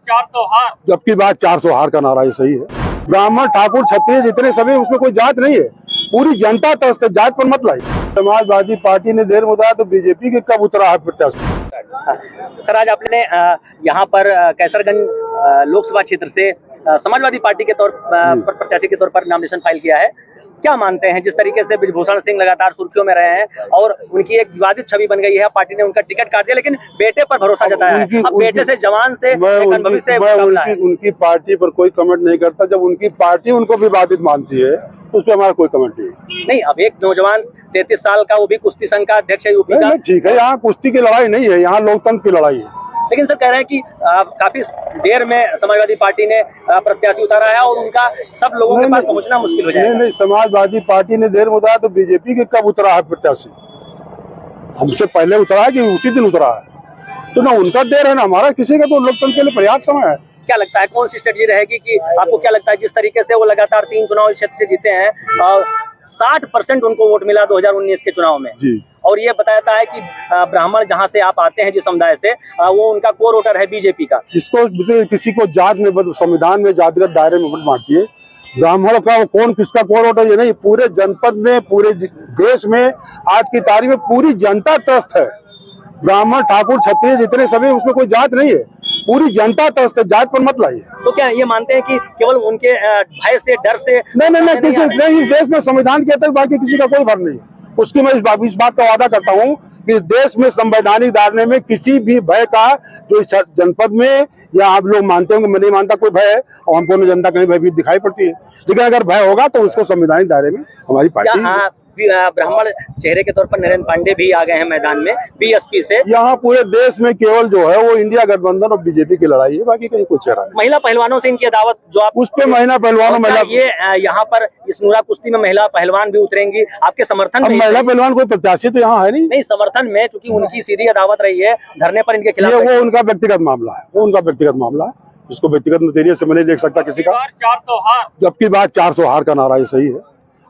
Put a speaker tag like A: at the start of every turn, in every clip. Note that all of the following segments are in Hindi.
A: 400 हार।
B: जबकि बात 400 हार का नारा ये सही है। ब्राह्मण ठाकुर क्षत्रिय जितने सभी, उसमें कोई जात नहीं है, पूरी जनता त्रस्त है, जात पर मत लाई। समाजवादी पार्टी ने देर बताया तो बीजेपी के कब उतरा है प्रत्याशी।
C: सर, आज आपने यहाँ पर कैसरगंज लोकसभा क्षेत्र से समाजवादी पार्टी के तौर पर प्रत्याशी के तौर पर नामिनेशन फाइल किया है। क्या मानते हैं, जिस तरीके से ब्रिजभूषण सिंह लगातार सुर्खियों में रहे हैं और उनकी एक विवादित छवि बन गई है, पार्टी ने उनका टिकट काट दिया, लेकिन बेटे पर भरोसा जताया है। अब बेटे से जवान से
B: उनकी पार्टी पर कोई कमेंट नहीं करता। जब उनकी पार्टी उनको विवादित मानती है तो उस पर हमारा कोई कमेंट नहीं।
C: अब एक नौजवान 33 साल का, वो भी कुश्ती संघ का अध्यक्ष है यूपी का।
B: ठीक है, यहाँ कुश्ती की लड़ाई नहीं है, यहाँ लोकतंत्र की लड़ाई है।
C: लेकिन सर कह रहे हैं कि काफी देर में समाजवादी पार्टी ने प्रत्याशी उतारा है और उनका सब लोगों के पास पहुंचना मुश्किल हो जाएगा।
B: नहीं, समाजवादी पार्टी ने देर बताया तो बीजेपी के कब उतरा है प्रत्याशी। हमसे पहले उतरा है कि उसी दिन उतरा है, तो ना उनका देर है ना हमारा। किसी का तो लोकतंत्र के लिए पर्याप्त समय है।
C: क्या लगता है कौन सी स्ट्रेटजी रहेगी कि आपको क्या लगता है, जिस तरीके से वो लगातार 3 चुनाव क्षेत्र से जीते हैं और 60% उनको वोट मिला 2019 के चुनाव में जी, और ये बताता है कि ब्राह्मण जहां से आप आते हैं, जिस समुदाय से, वो उनका कोर वोटर है बीजेपी का।
B: जिसको किसी को जात में, संविधान में जातिगत दायरे में वोट मांगती है, ब्राह्मण का कौन किसका कोर वोटर ये नहीं, पूरे जनपद में, पूरे देश में आज की तारीख में पूरी जनता त्रस्त है। ब्राह्मण ठाकुर क्षत्रिय जितने सभी, उसमें कोई जात नहीं है, पूरी जनता त्रस्त है, जात पर मत लाइए।
C: तो क्या ये मानते हैं कि केवल उनके भय से, डर से?
B: नहीं, किसी नहीं, इस देश में संविधान के तक बाकी किसी का कोई भर नहीं। उसकी मैं इस बात का वादा करता हूँ कि इस देश में संवैधानिक दायरे में किसी भी भय का, जो इस जनपद में, या आप लोग मानते होंगे, मैं नहीं मानता कोई भय है, और हमको जनता कहीं भयभीत दिखाई पड़ती है। लेकिन अगर भय होगा तो उसको संवैधानिक दायरे में हमारी पार्टी।
C: ब्राह्मण चेहरे के तौर पर नरेंद्र पांडे भी आ गए हैं मैदान में बीएसपी से।
B: यहाँ पूरे देश में केवल जो है वो इंडिया गठबंधन और बीजेपी की लड़ाई है, बाकी कहीं कोई चेहरा नहीं।
C: महिला पहलवानों से इनकी दावत जो आप
B: उस पे, महिला पहलवानों,
C: ये यहाँ पर इस नूरा कुश्ती में महिला पहलवान भी उतरेंगी आपके समर्थन में?
B: महिला पहलवान कोई प्रत्याशी तो यहाँ है नहीं
C: समर्थन में, क्योंकि उनकी सीधी दावत रही है धरने पर इनके खिलाफ।
B: वो उनका व्यक्तिगत मामला है, वो उनका व्यक्तिगत मामला है, जिसको व्यक्तिगत नजरिए से मैं नहीं देख सकता किसी का।
A: 400 हार।
B: जबकि बात 400 हार का नारा ये सही है।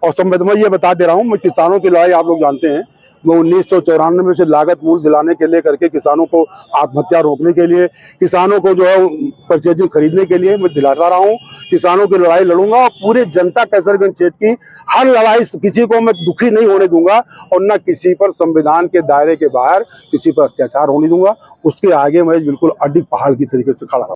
B: और मैं ये बता दे रहा हूँ, मैं किसानों की लड़ाई आप लोग जानते हैं, मैं 1994 से लागत मूल्य दिलाने के लिए करके, किसानों को आत्महत्या रोकने के लिए, किसानों को जो है परचेजिंग खरीदने के लिए मैं दिलाता रहा हूँ। किसानों की लड़ाई लड़ूंगा और पूरे जनता कैसरगंज क्षेत्र की हर लड़ाई, किसी को मैं दुखी नहीं होने दूंगा, और न किसी पर संविधान के दायरे के बाहर किसी पर अत्याचार होने दूंगा। उसके आगे मैं बिल्कुल अडिग पहाड़ की तरीके से खड़ा